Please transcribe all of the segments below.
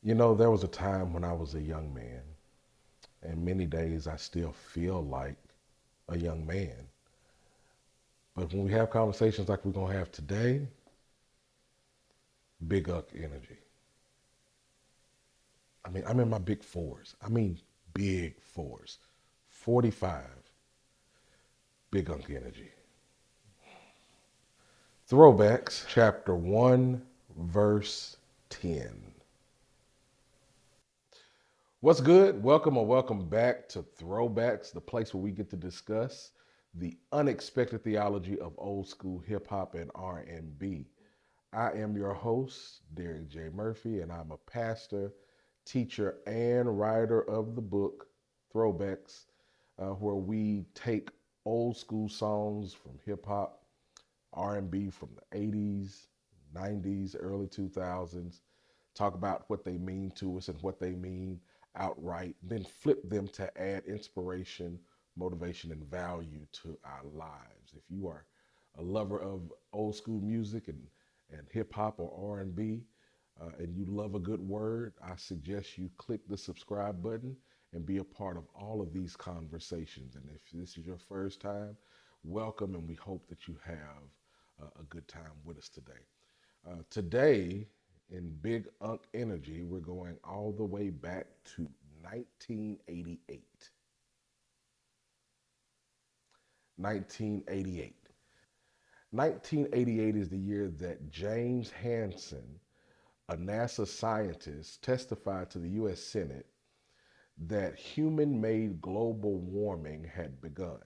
You know, there was a time when I was a young man, and many days I still feel like a young man. But when we have conversations like we're going to have today, big uck energy. I mean, I'm in my big fours. I mean, big fours. 45, big unk energy. Throwbacks, chapter 1, verse 10. What's good? Welcome or welcome back to Throwbacks, the place where we get to discuss the unexpected theology of old school hip hop and R&B. I am your host, Derek J. Murphy, and I'm a pastor, teacher, and writer of the book Throwbacks, where we take old school songs from hip hop, R&B from the 80s, 90s, early 2000s, talk about what they mean to us and what they mean outright, then flip them to add inspiration, motivation, and value to our lives. If you are a lover of old school music and hip hop or R&B, and you love a good word, I suggest you click the subscribe button and be a part of all of these conversations. And if this is your first time, welcome, and we hope that you have a good time with us today. Today, in Big Unk Energy, we're going all the way back to 1988. 1988. 1988 is the year that James Hansen, a NASA scientist, testified to the U.S. Senate that human made global warming had begun,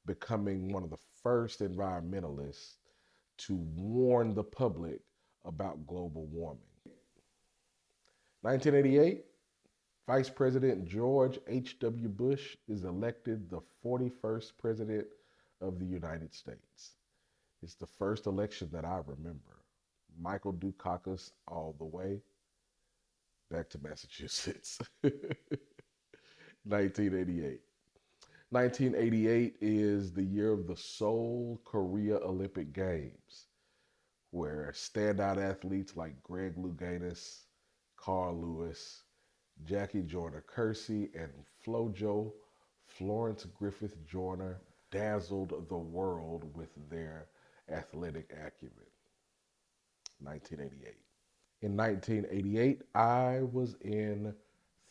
becoming one of the first environmentalists to warn the public about global warming. 1988, Vice President George H.W. Bush is elected the 41st President of the United States. It's the first election that I remember. Michael Dukakis all the way back to Massachusetts. 1988. 1988 is the year of the Seoul Korea Olympic Games, where standout athletes like Greg Louganis, Carl Lewis, Jackie Joyner Kersey, and Flojo Florence Griffith Joyner dazzled the world with their athletic acumen. 1988. In 1988, I was in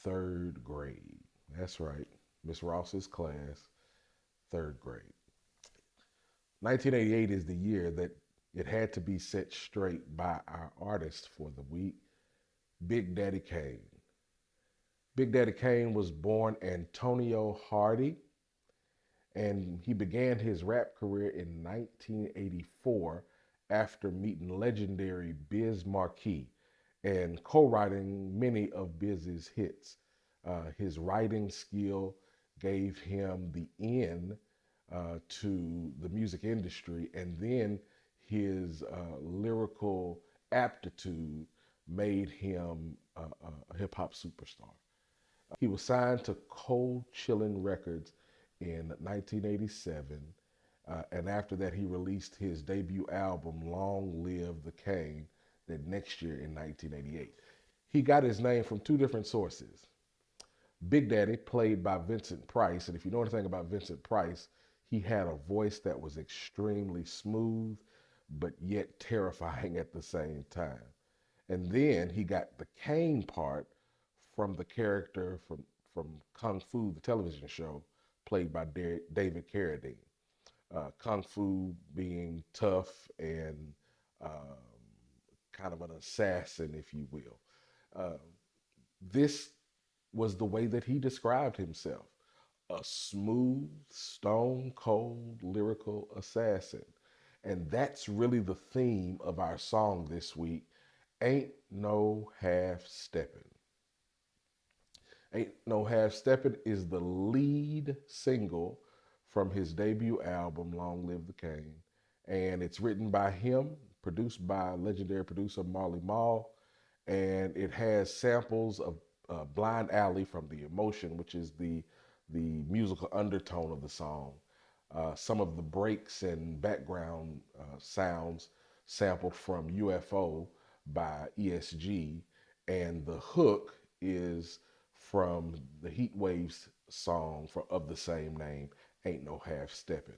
third grade. That's right, Miss Ross's class, third grade. 1988 is the year that it had to be set straight by our artist for the week, Big Daddy Kane. Big Daddy Kane was born Antonio Hardy, and he began his rap career in 1984 after meeting legendary Biz Markie and co-writing many of Biz's hits. His writing skill gave him the in to the music industry, and then his lyrical aptitude made him a hip hop superstar. He was signed to Cold Chillin' Records in 1987, and after that, he released his debut album, Long Live the Kane, that next year in 1988. He got his name from two different sources. Big Daddy, played by Vincent Price, and if you know anything about Vincent Price, he had a voice that was extremely smooth, but yet terrifying at the same time. And then he got the Kane part from the character from Kung Fu, the television show, played by David Carradine. Kung Fu being tough and kind of an assassin, if you will. Uh, this was the way that he described himself: a smooth, stone cold, lyrical assassin. And that's really the theme of our song this week, Ain't No Half-Steppin'. Ain't No Half-Steppin' is the lead single from his debut album, Long Live the Kane. And it's written by him, produced by legendary producer Marl, and it has samples of Blind Alley from The Emotion, which is the musical undertone of the song. Some of the breaks and background sounds sampled from UFO by ESG, and the hook is from the Heat Waves song of the same name, Ain't No Half-Steppin'.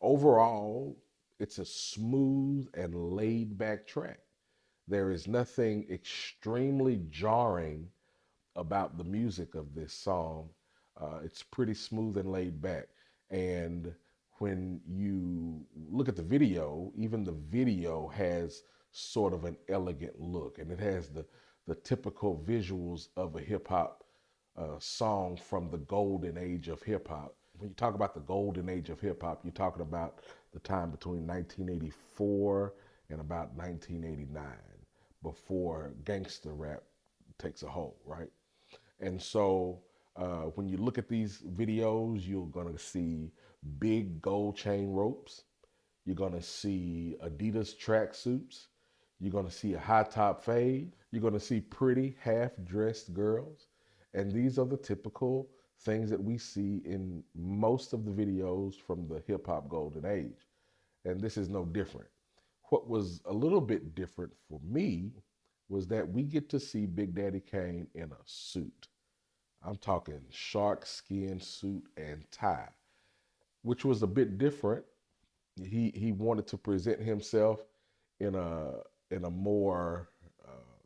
Overall, it's a smooth and laid back track. There is nothing extremely jarring about the music of this song. It's pretty smooth and laid back. And when you look at the video, even the video has sort of an elegant look, and it has the typical visuals of a hip hop song from the golden age of hip hop. When you talk about the golden age of hip hop, you're talking about the time between 1984 and about 1989, before gangster rap takes a hold, right? And so when you look at these videos, you're gonna see big gold chain ropes. You're gonna see Adidas tracksuits. You're gonna see a high top fade. You're gonna see pretty half-dressed girls. And these are the typical things that we see in most of the videos from the hip hop golden age. And this is no different. What was a little bit different for me was that we get to see Big Daddy Kane in a suit. I'm talking shark skin suit and tie, which was a bit different. He wanted to present himself in a more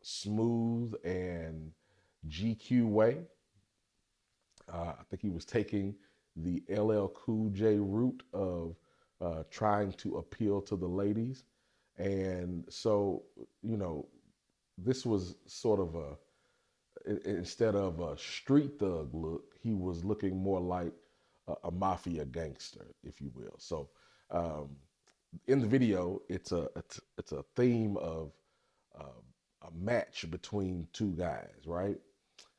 smooth and GQ way. I think he was taking the LL Cool J route of trying to appeal to the ladies. And so, you know, this was sort of instead of a street thug look, he was looking more like a mafia gangster, if you will. So um, in the video, it's a theme of a match between two guys, right?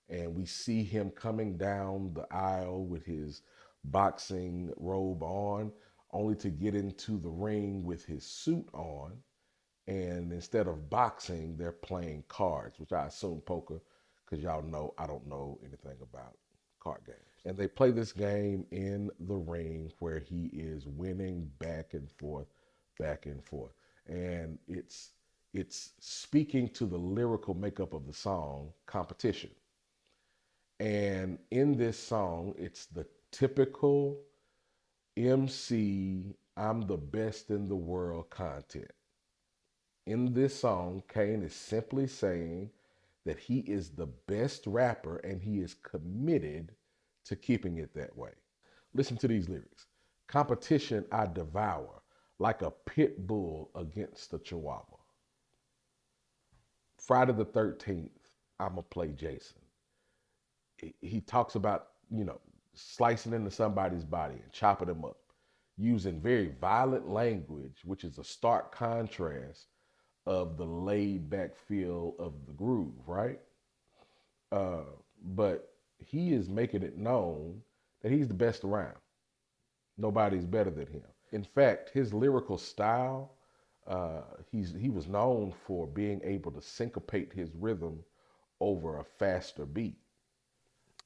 And we see him coming down the aisle with his boxing robe on, only to get into the ring with his suit on. And instead of boxing, they're playing cards, which I assume poker, because y'all know I don't know anything about card games. And they play this game in the ring where he is winning back and forth, back and forth. And it's speaking to the lyrical makeup of the song, Competition. And in this song, it's the typical MC, I'm the best in the world content. In this song, Kane is simply saying that he is the best rapper and he is committed to keeping it that way. Listen to these lyrics. Competition I devour like a pit bull against a chihuahua. Friday the 13th, I'ma play Jason. He talks about, you know, slicing into somebody's body and chopping them up using very violent language, which is a stark contrast of the laid back feel of the groove, right? Uh, but he is making it known that he's the best around. Nobody's better than him. In fact, his lyrical style, he was known for being able to syncopate his rhythm over a faster beat.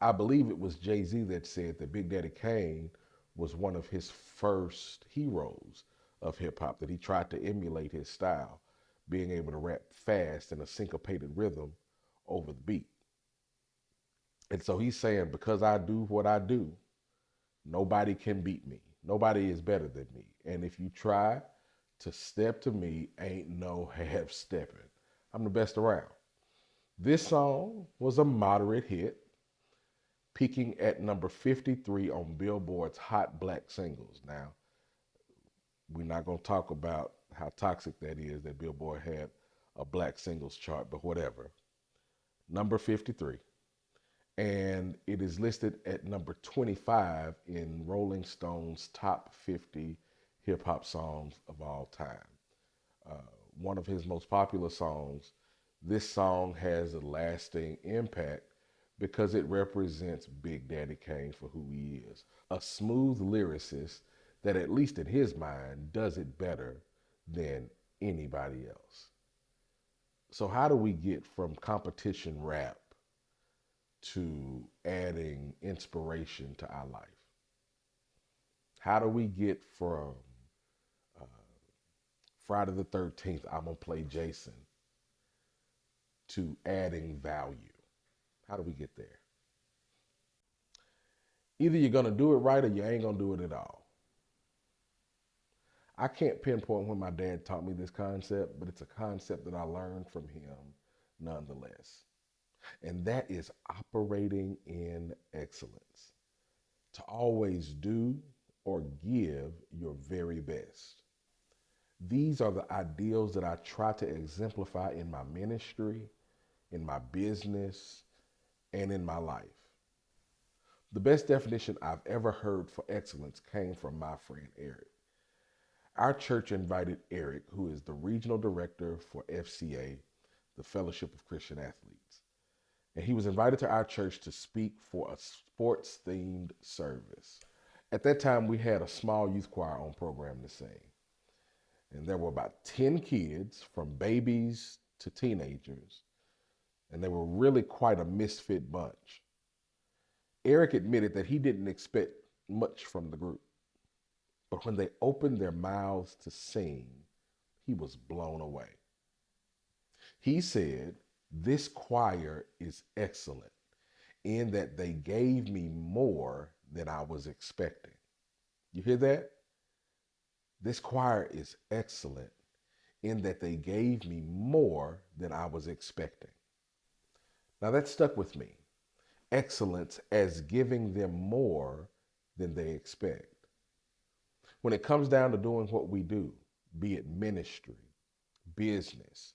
I believe it was Jay-Z that said that Big Daddy Kane was one of his first heroes of hip hop, that he tried to emulate his style, being able to rap fast in a syncopated rhythm over the beat. And so he's saying, because I do what I do, nobody can beat me. Nobody is better than me. And if you try to step to me, ain't no half-stepping. I'm the best around. This song was a moderate hit, peaking at number 53 on Billboard's Hot Black Singles. Now, we're not going to talk about how toxic that is that Billboard had a black singles chart, but whatever. Number 53. And it is listed at number 25 in Rolling Stone's top 50 hip hop songs of all time. Uh, One of his most popular songs. This song has a lasting impact because it represents Big Daddy Kane for who he is. A smooth lyricist that, at least in his mind, does it better than anybody else. So how do we get from competition rap to adding inspiration to our life? How do we get from uh, Friday the 13th, I'm going to play Jason, to adding value. How do we get there? Either you're going to do it right or you ain't going to do it at all. I can't pinpoint when my dad taught me this concept, but it's a concept that I learned from him nonetheless. And that is operating in excellence. To always do or give your very best. These are the ideals that I try to exemplify in my ministry, in my business, and in my life. The best definition I've ever heard for excellence came from my friend Eric. Our church invited Eric, who is the regional director for FCA, the Fellowship of Christian Athletes. And he was invited to our church to speak for a sports-themed service. At that time, we had a small youth choir on program to sing. And there were about 10 kids, from babies to teenagers. And they were really quite a misfit bunch. Eric admitted that he didn't expect much from the group. But when they opened their mouths to sing, he was blown away. He said, "This choir is excellent in that they gave me more than I was expecting." You hear that? This choir is excellent in that they gave me more than I was expecting. Now that stuck with me. Excellence as giving them more than they expect. When it comes down to doing what we do, be it ministry, business,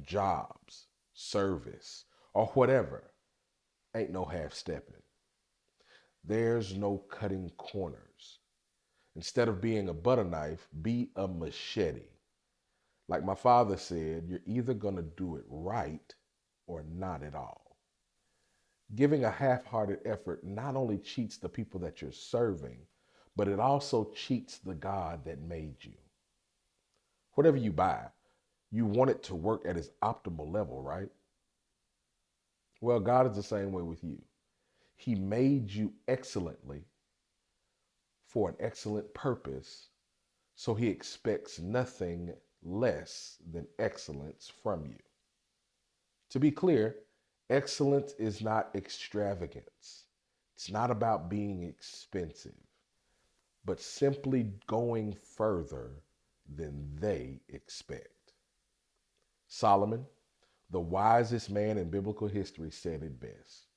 jobs, service, or whatever, ain't no half-stepping. There's no cutting corners. Instead of being a butter knife, be a machete. Like my father said, you're either going to do it right or not at all. Giving a half-hearted effort not only cheats the people that you're serving, but it also cheats the God that made you. Whatever you buy, you want it to work at its optimal level, right? Well, God is the same way with you. He made you excellently for an excellent purpose, so he expects nothing less than excellence from you. To be clear, excellence is not extravagance. It's not about being expensive, but simply going further than they expect. Solomon, the wisest man in biblical history, said it best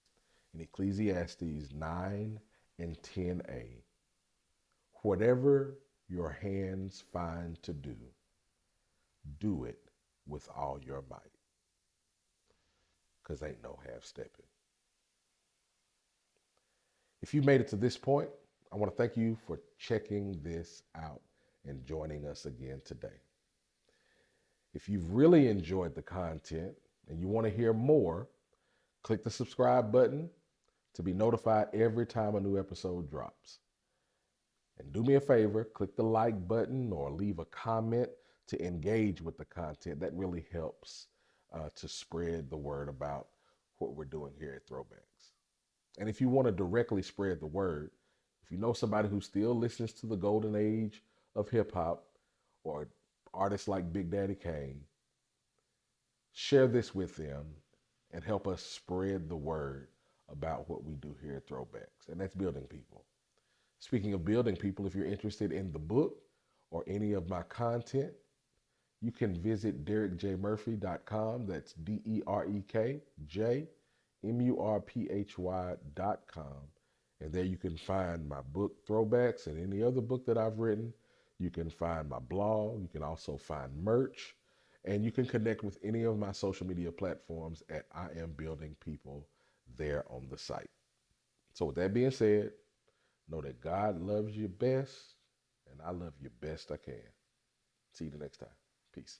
in Ecclesiastes 9 and 10a. Whatever your hands find to do, do it with all your might. Because ain't no half-stepping. If you made it to this point, I want to thank you for checking this out and joining us again today. If you've really enjoyed the content and you want to hear more, click the subscribe button to be notified every time a new episode drops. And do me a favor, click the like button or leave a comment to engage with the content. That really helps to spread the word about what we're doing here at Throwbacks. And if you want to directly spread the word, if you know somebody who still listens to the golden age of hip hop or artists like Big Daddy Kane, share this with them and help us spread the word about what we do here at Throwbacks. And that's building people. Speaking of building people, if you're interested in the book or any of my content, you can visit derekjmurphy.com. That's DerekJMurphy.com. And there you can find my book, Throwbacks, and any other book that I've written. You can find my blog. You can also find merch. And you can connect with any of my social media platforms at I Am Building People there on the site. So with that being said, know that God loves you best, and I love you best I can. See you the next time. Peace.